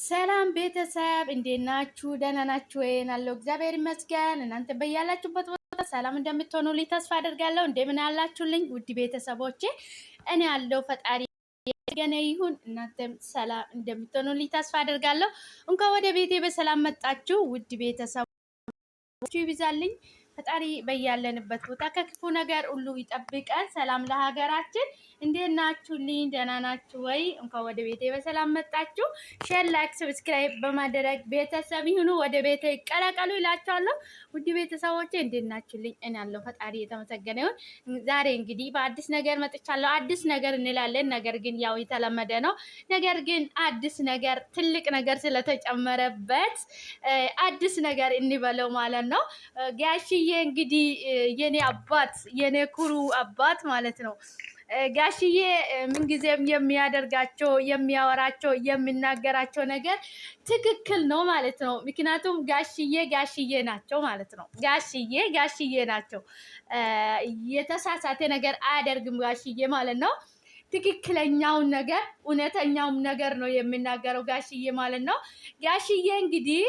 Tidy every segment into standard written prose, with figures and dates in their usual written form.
ሰላም ቤተሰብ እንዴት ናችሁ? ደህና ናችሁ ወይ? አለሁ እግዚአብሔር ይመስገን። እናንተ በያላችሁበት ቦታ ሰላም እንደምትሆኑልኝ ተስፋ አደርጋለሁ። እንደምን አላችሁልኝ ውድ ቤተሰቦቼ? እኔ ያለው ፈጣሪ ገነ ይሁን። እናንተም ሰላም እንደምትሆኑልኝ ተስፋ አደርጋለሁ። እንኳን ወደ ቤቴ በሰላም መጣችሁ ውድ ቤተሰቦቼ። ይብዛልኝ ፈጣሪ በያለንበት ቦታ ከክፉ ነገር ሁሉ ይጠብቀን። ሰላም ለሀገራችን። እንዴት ናችሁልኝ? ደህና ናችሁ ወይ? እንኳን ወደ ቤቴ በሰላም መጣችሁ። ሼር፣ ላይክ፣ ሰብስክራይብ በማድረግ ቤተሰብ ይሁኑ፣ ወደ ቤቴ ይቀላቀሉ ይላችኋለሁ። ውድ ቤተሰቦቼ እንዴት ናችሁልኝ? እኔ ያለው ፈጣሪ የተመሰገነ ይሁን። ዛሬ እንግዲህ በአዲስ ነገር መጥቻለሁ። አዲስ ነገር እንላለን፣ ነገር ግን ያው የተለመደ ነው። ነገር ግን አዲስ ነገር ትልቅ ነገር ስለተጨመረበት አዲስ ነገር እንበለው ማለት ነው። ጋሽዬ እንግዲህ የኔ አባት የኔ ኩሩ አባት ማለት ነው። ጋሽዬ ምንጊዜም የሚያደርጋቸው የሚያወራቸው የሚናገራቸው ነገር ትክክል ነው ማለት ነው። ምክንያቱም ጋሽዬ ናቸው ማለት ነው። ጋሽዬ ናቸው። የተሳሳተ ነገር አያደርግም ጋሽዬ ማለት ነው። ትክክለኛውን ነገር እውነተኛውን ነገር ነው የሚናገረው ጋሽዬ ማለት ነው። ጋሽዬ እንግዲህ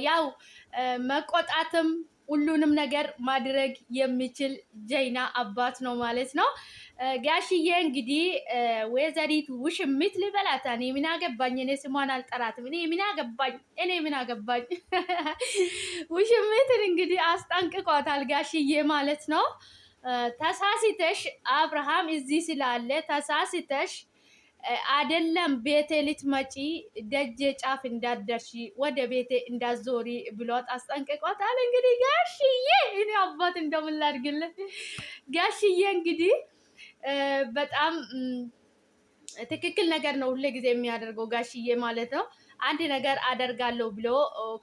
ያው መቆጣትም ሁሉንም ነገር ማድረግ የሚችል ጀይና አባት ነው ማለት ነው። ጋሽዬ እንግዲህ ወይዘሪት ውሽሚት ልበላት፣ እኔ ምን አገባኝ? እኔ ስሟን አልጠራትም። እኔ ምን አገባኝ? ውሽሚትን እንግዲህ አስጠንቅቋታል ጋሽዬ ማለት ነው። ተሳስተሽ አብርሃም እዚህ ስላለ ተሳስተሽ አይደለም ቤቴ ልትመጪ ደጀ ጫፍ እንዳትደርሺ ወደ ቤቴ እንዳትዞሪ ብሏት አስጠንቅቋታል። እንግዲህ ጋሽዬ እኔ አባት እንደምን ላድርግለት። ጋሽዬ እንግዲህ በጣም ትክክል ነገር ነው ሁሌ ጊዜ የሚያደርገው ጋሽዬ ማለት ነው። አንድ ነገር አደርጋለሁ ብሎ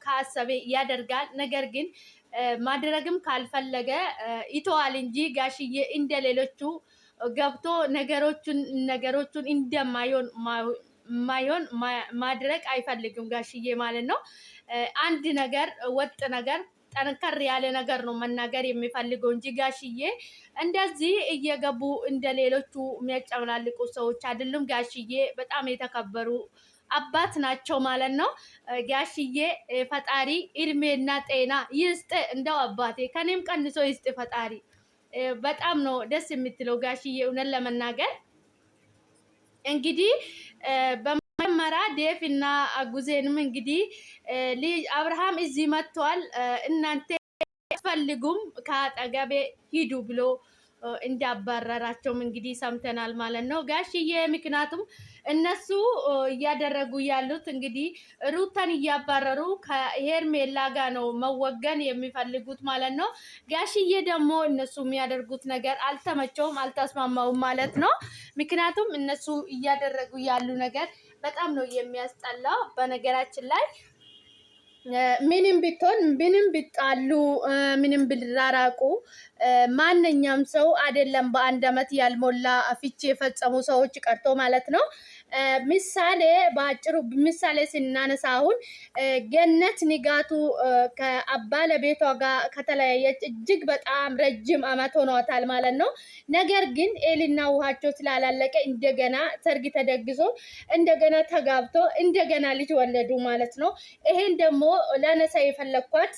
ካሰበ ያደርጋል። ነገር ግን ማድረግም ካልፈለገ ይተዋል እንጂ ጋሽዬ እንደሌሎቹ ገብቶ ነገሮቹን እንደማይሆን ማድረግ አይፈልግም ጋሽዬ ማለት ነው። አንድ ነገር ወጥ ነገር ጠንከር ያለ ነገር ነው መናገር የሚፈልገው እንጂ ጋሽዬ እንደዚህ እየገቡ እንደሌሎቹ የሚያጨምላልቁ ሰዎች አይደሉም። ጋሽዬ በጣም የተከበሩ አባት ናቸው ማለት ነው። ጋሽዬ ፈጣሪ እድሜና ጤና ይስጥ። እንደው አባቴ ከኔም ቀንሶ ይስጥ ፈጣሪ። በጣም ነው ደስ የምትለው ጋሽዬ እውነት ለመናገር እንግዲህ በመጀመሪያ ዴፍ እና ጉዜንም እንግዲህ አብርሃም እዚህ መጥቷል፣ እናንተ አትፈልጉም ከአጠገቤ ሂዱ ብሎ እንዳባረራቸውም እንግዲህ ሰምተናል ማለት ነው ጋሽዬ። ምክንያቱም እነሱ እያደረጉ ያሉት እንግዲህ ሩታን እያባረሩ ከሄርሜላ ጋር ነው መወገን የሚፈልጉት ማለት ነው። ጋሽዬ ደግሞ እነሱ የሚያደርጉት ነገር አልተመቸውም፣ አልተስማማውም ማለት ነው። ምክንያቱም እነሱ እያደረጉ ያሉ ነገር በጣም ነው የሚያስጠላው። በነገራችን ላይ ምንም ቢሆን ምንም ቢጣሉ ምንም ቢራራቁ ማንኛውም ሰው አይደለም በአንድ አመት ያልሞላ ፍቺ የፈጸሙ ሰዎች ቀርቶ ማለት ነው። ምሳሌ በአጭሩ ምሳሌ ስናነሳ አሁን ገነት ንጋቱ ከባለቤቷ ጋር ከተለያየች እጅግ በጣም ረጅም አመት ሆኗታል ማለት ነው። ነገር ግን ኤሊና ውሃቸው ስላላለቀ እንደገና ሰርግ ተደግሶ እንደገና ተጋብቶ እንደገና ልጅ ወለዱ ማለት ነው። ይሄን ደግሞ ለነሳ የፈለኳት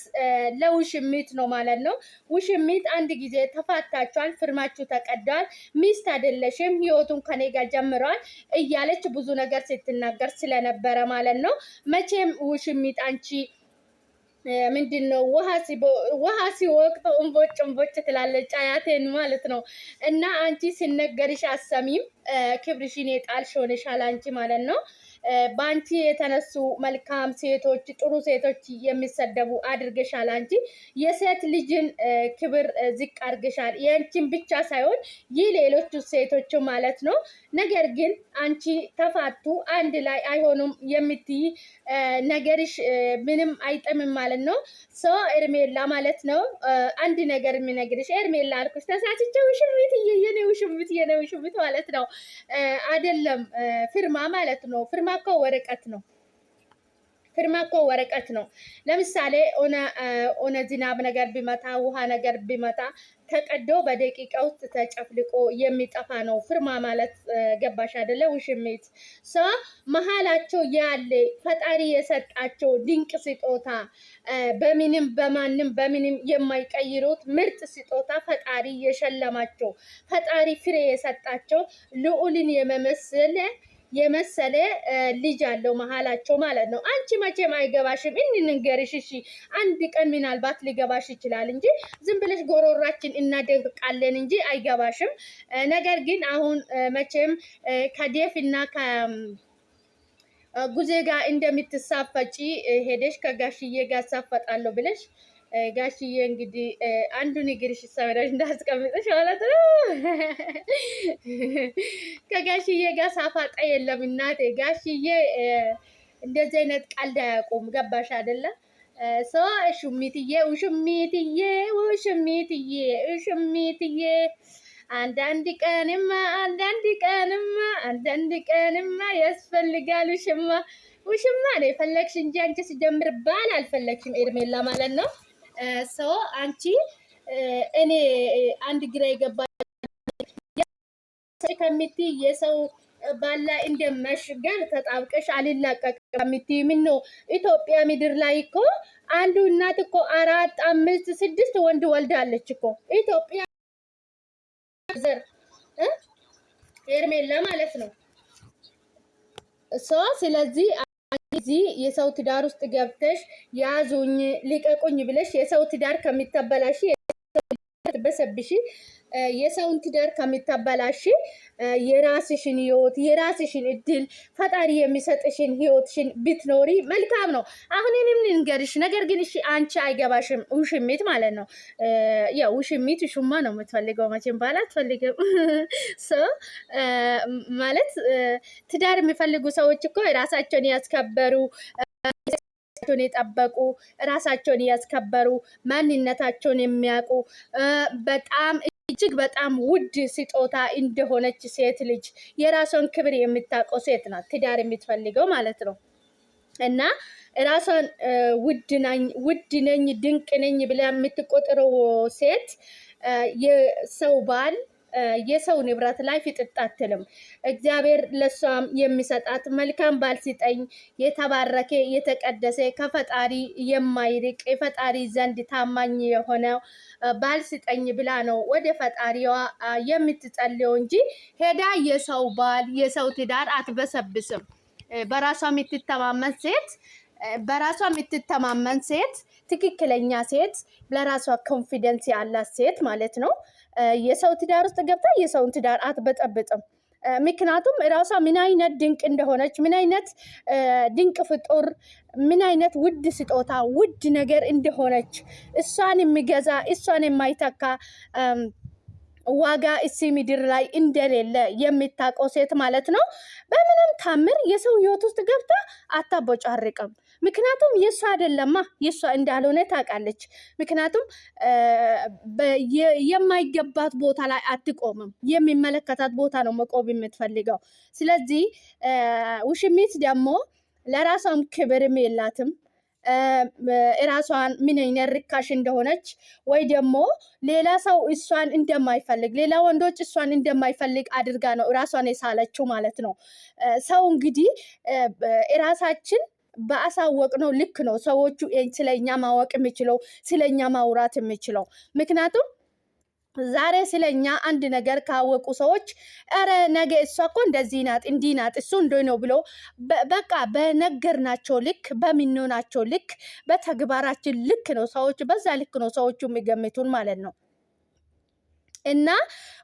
ለውሽሚት ነው ማለት ነው። ውሽሚት አንድ ጊዜ ተፋታችኋል፣ ፍርማችሁ ተቀዷል፣ ሚስት አይደለሽም፣ ህይወቱን ከኔ ጋር ጀምሯል እያለች ብዙ ነገር ስትናገር ስለነበረ ማለት ነው። መቼም ውሽሚት አንቺ ምንድነው ውሃ ሲወቅት እንቦጭ ትላለች አያቴን ማለት ነው። እና አንቺ ሲነገርሽ አሰሚም ክብርሽን የጣልሽ ሆነሻል አንቺ ማለት ነው። በአንቺ የተነሱ መልካም ሴቶች ጥሩ ሴቶች የሚሰደቡ አድርገሻል። አንቺ የሴት ልጅን ክብር ዝቅ አድርገሻል። የአንቺን ብቻ ሳይሆን ይህ ሌሎቹ ሴቶች ማለት ነው። ነገር ግን አንቺ ተፋቱ አንድ ላይ አይሆኑም የምትይ ነገርሽ ምንም አይጥምም ማለት ነው። ሰው ኤርሜላ ማለት ነው። አንድ ነገር የሚነግርሽ ኤርሜላ አልኩሽ ተሳስቼ ውሽሚት የኔ ውሽሚት ማለት ነው አይደለም ፍርማ ማለት ነው። ፍርማ እኮ ወረቀት ነው። ፍርማ እኮ ወረቀት ነው። ለምሳሌ ኦነ ዝናብ ነገር ቢመታ ውሃ ነገር ቢመታ ተቀዶ በደቂቃ ውስጥ ተጨፍልቆ የሚጠፋ ነው ፍርማ ማለት ገባሽ አይደለ? ውሽሚት ሰው መሀላቸው ያለ ፈጣሪ የሰጣቸው ድንቅ ስጦታ በምንም በምንም የማይቀይሩት ምርጥ ስጦታ ፈጣሪ የሸለማቸው ፈጣሪ ፍሬ የሰጣቸው ልዑልን የመሰለ ልጅ አለው መሀላቸው ማለት ነው። አንቺ መቼም አይገባሽም። እንንገርሽ እሺ፣ አንድ ቀን ምናልባት ሊገባሽ ይችላል እንጂ ዝም ብለሽ ጎሮራችን እናደርቃለን እንጂ አይገባሽም። ነገር ግን አሁን መቼም ከዴፍ እና ከጉዜ ጋር እንደምትሳፈጪ ሄደሽ ከጋሽዬ ጋር ሳፈጣለሁ ብለሽ ጋሽዬ እንግዲህ አንዱን እግርሽ ሰብረሽ እንዳስቀምጥሽ ማለት ነው። ከጋሽዬ ጋር ሳፋጣ የለም እናቴ። ጋሽዬ እንደዚህ አይነት ቀልድ አያውቁም። ገባሽ አይደለ? ሶ ውሽሚትዬ አንዳንድ ቀንማ ያስፈልጋል ውሽማ ነው የፈለግሽ እንጂ አንቺ ሲጀምር ባል አልፈለግሽም ኤርሜላ ማለት ነው። ሰው አንቺ እኔ አንድ ግራ የገባ ከምትይ የሰው ባላ እንደመሽገር ተጣብቀሽ አልላቀቅ ከምትይ ምን ነው? ኢትዮጵያ ምድር ላይ እኮ አንዱ እናት እኮ 4 5 6 ወንድ ወልዳለች እኮ ኢትዮጵያ ዘር ኤርሜላ ማለት ነው። ስለዚህ እዚህ የሰው ትዳር ውስጥ ገብተሽ ያዙኝ ልቀቁኝ ብለሽ የሰው ትዳር ከሚተበላሽ በሰብሽ የሰውን ትዳር ከሚተበላሽ የራስሽን ህይወት የራስሽን እድል ፈጣሪ የሚሰጥሽን ህይወትሽን ብትኖሪ መልካም ነው። አሁን እኔም ልንገርሽ ነገር ግን እሺ አንቺ አይገባሽም። ውሽሚት ማለት ነው። ያው ውሽሚት ሹማ ነው የምትፈልገው መቼም ባል አትፈልግም። ማለት ትዳር የሚፈልጉ ሰዎች እኮ ራሳቸውን ያስከበሩ የጠበቁ ራሳቸውን ያስከበሩ ማንነታቸውን የሚያውቁ በጣም እጅግ በጣም ውድ ስጦታ እንደሆነች ሴት ልጅ የራሷን ክብር የምታውቀው ሴት ናት ትዳር የምትፈልገው ማለት ነው። እና ራሷን ውድ ነኝ ድንቅ ነኝ ብላ የምትቆጥረው ሴት የሰው ባል የሰው ንብረት ላይ ፍጥጥ አትልም። እግዚአብሔር ለሷም የሚሰጣት መልካም ባል ሲጠኝ የተባረከ የተቀደሰ ከፈጣሪ የማይርቅ የፈጣሪ ዘንድ ታማኝ የሆነ ባል ሲጠኝ ብላ ነው ወደ ፈጣሪዋ የምትጸልየው እንጂ ሄዳ የሰው ባል የሰው ትዳር አትበሰብስም። በራሷ የምትተማመን ሴት ትክክለኛ ሴት ለራሷ ኮንፊደንስ ያላት ሴት ማለት ነው። የሰው ትዳር ውስጥ ገብታ የሰውን ትዳር አትበጠብጥም። ምክንያቱም ራሷ ምን አይነት ድንቅ እንደሆነች ምን አይነት ድንቅ ፍጡር ምን አይነት ውድ ስጦታ ውድ ነገር እንደሆነች እሷን የሚገዛ እሷን የማይተካ ዋጋ እዚህ ምድር ላይ እንደሌለ የሚታውቀው ሴት ማለት ነው። በምንም ታምር የሰው ህይወት ውስጥ ገብታ አታቦጫርቅም። ምክንያቱም የእሷ አይደለማ የእሷ እንዳልሆነ ታውቃለች። ምክንያቱም የማይገባት ቦታ ላይ አትቆምም። የሚመለከታት ቦታ ነው መቆም የምትፈልገው። ስለዚህ ውሽሚት ደግሞ ለራሷም ክብርም የላትም። ራሷን ምን አይነት ርካሽ እንደሆነች ወይ ደግሞ ሌላ ሰው እሷን እንደማይፈልግ ሌላ ወንዶች እሷን እንደማይፈልግ አድርጋ ነው ራሷን የሳለችው ማለት ነው። ሰው እንግዲህ ራሳችን በአሳወቅ ነው ልክ ነው ሰዎቹ ስለኛ ማወቅ የሚችለው ስለኛ ማውራት የሚችለው። ምክንያቱም ዛሬ ስለኛ አንድ ነገር ካወቁ ሰዎች ኧረ ነገ እሷ እኮ እንደዚህ ናት እንዲህ ናት እሱ እንደ ነው ብሎ በቃ በነገርናቸው ልክ በሚኖናቸው ልክ በተግባራችን ልክ ነው ሰዎች በዛ ልክ ነው ሰዎቹ የሚገምቱን ማለት ነው። እና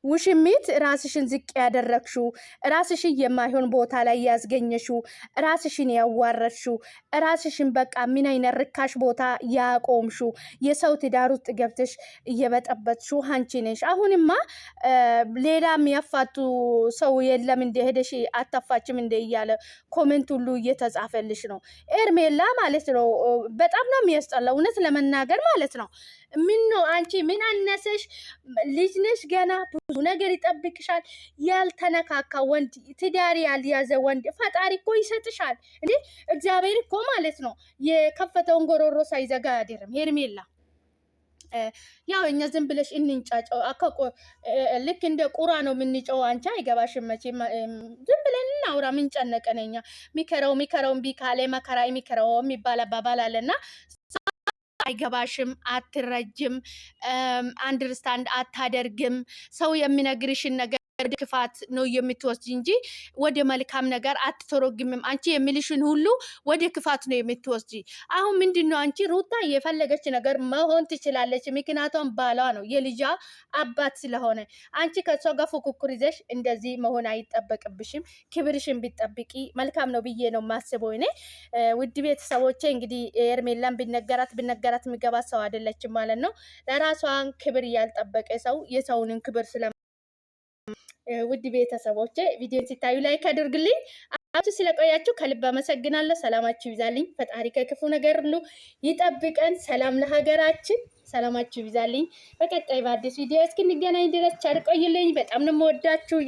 ውሽሚት ራስሽን ዝቅ ያደረግሽው ራስሽን የማይሆን ቦታ ላይ ያስገኘሽው ራስሽን ያዋረድሽው ራስሽን በቃ ምን አይነት ርካሽ ቦታ ያቆምሽው የሰው ትዳር ውስጥ ገብተሽ እየበጠበጥሽው አንቺ ነሽ። አሁንማ ሌላ የሚያፋቱ ሰው የለም እንደ ሄደሽ አታፋችም እንደ እያለ ኮሜንት ሁሉ እየተጻፈልሽ ነው ኤርሜላ ማለት ነው። በጣም ነው የሚያስጠላው እውነት ለመናገር ማለት ነው። ምን ነው አንቺ ምን አነሰሽ? ልጅ ነሽ ገና ብዙ ነገር ይጠብቅሻል። ያልተነካካ ወንድ ትዳር ያልያዘ ወንድ ፈጣሪ እኮ ይሰጥሻል እንዴ። እግዚአብሔር እኮ ማለት ነው የከፈተውን ጎሮሮ ሳይዘጋ አይደለም ሄርሜላ። ያው እኛ ዝም ብለሽ እንንጫጫው አከቆ ልክ እንደ ቁራ ነው የምንጨው። አንቺ አይገባሽም መቼም። ዝም ብለን እናውራ። ምን ጨነቀን እኛ። ሚከረው እምቢ ካለ መከራ የሚከረው የሚባል አባባል አለና አይገባሽም፣ አትረጅም፣ አንደርስታንድ አታደርግም። ሰው የሚነግርሽን ነገር ወደ ክፋት ነው የምትወስጂ እንጂ ወደ መልካም ነገር አትተረጉምም። አንቺ የሚልሽን ሁሉ ወደ ክፋት ነው የምትወስጂ። አሁን ምንድነው አንቺ ሩታ የፈለገች ነገር መሆን ትችላለች። ምክንያቱም ባሏ ነው የልጇ አባት ስለሆነ። አንቺ ከሷ ጋር ፉክክር ይዘሽ እንደዚህ መሆን አይጠበቅብሽም። ክብርሽን ቢጠብቂ መልካም ነው ብዬ ነው የማስበው እኔ። ውድ ቤተሰቦቼ እንግዲህ ኤርሜላን ቢነገራት የሚገባ ሰው አይደለችም ማለት ነው። ለራሷን ክብር ያልጠበቀ ሰው የሰውንን ክብር ውድ ቤተሰቦቼ ቪዲዮ ሲታዩ ላይክ አድርግልኝ። አብራችሁ ስለቆያችሁ ከልብ አመሰግናለሁ። ሰላማችሁ ይብዛልኝ። ፈጣሪ ከክፉ ነገር ሁሉ ይጠብቀን። ሰላም ለሀገራችን። ሰላማችሁ ይብዛልኝ። በቀጣይ በአዲስ ቪዲዮ እስክንገናኝ ድረስ ቸር ቆዩልኝ። በጣም ነው የምወዳችሁ።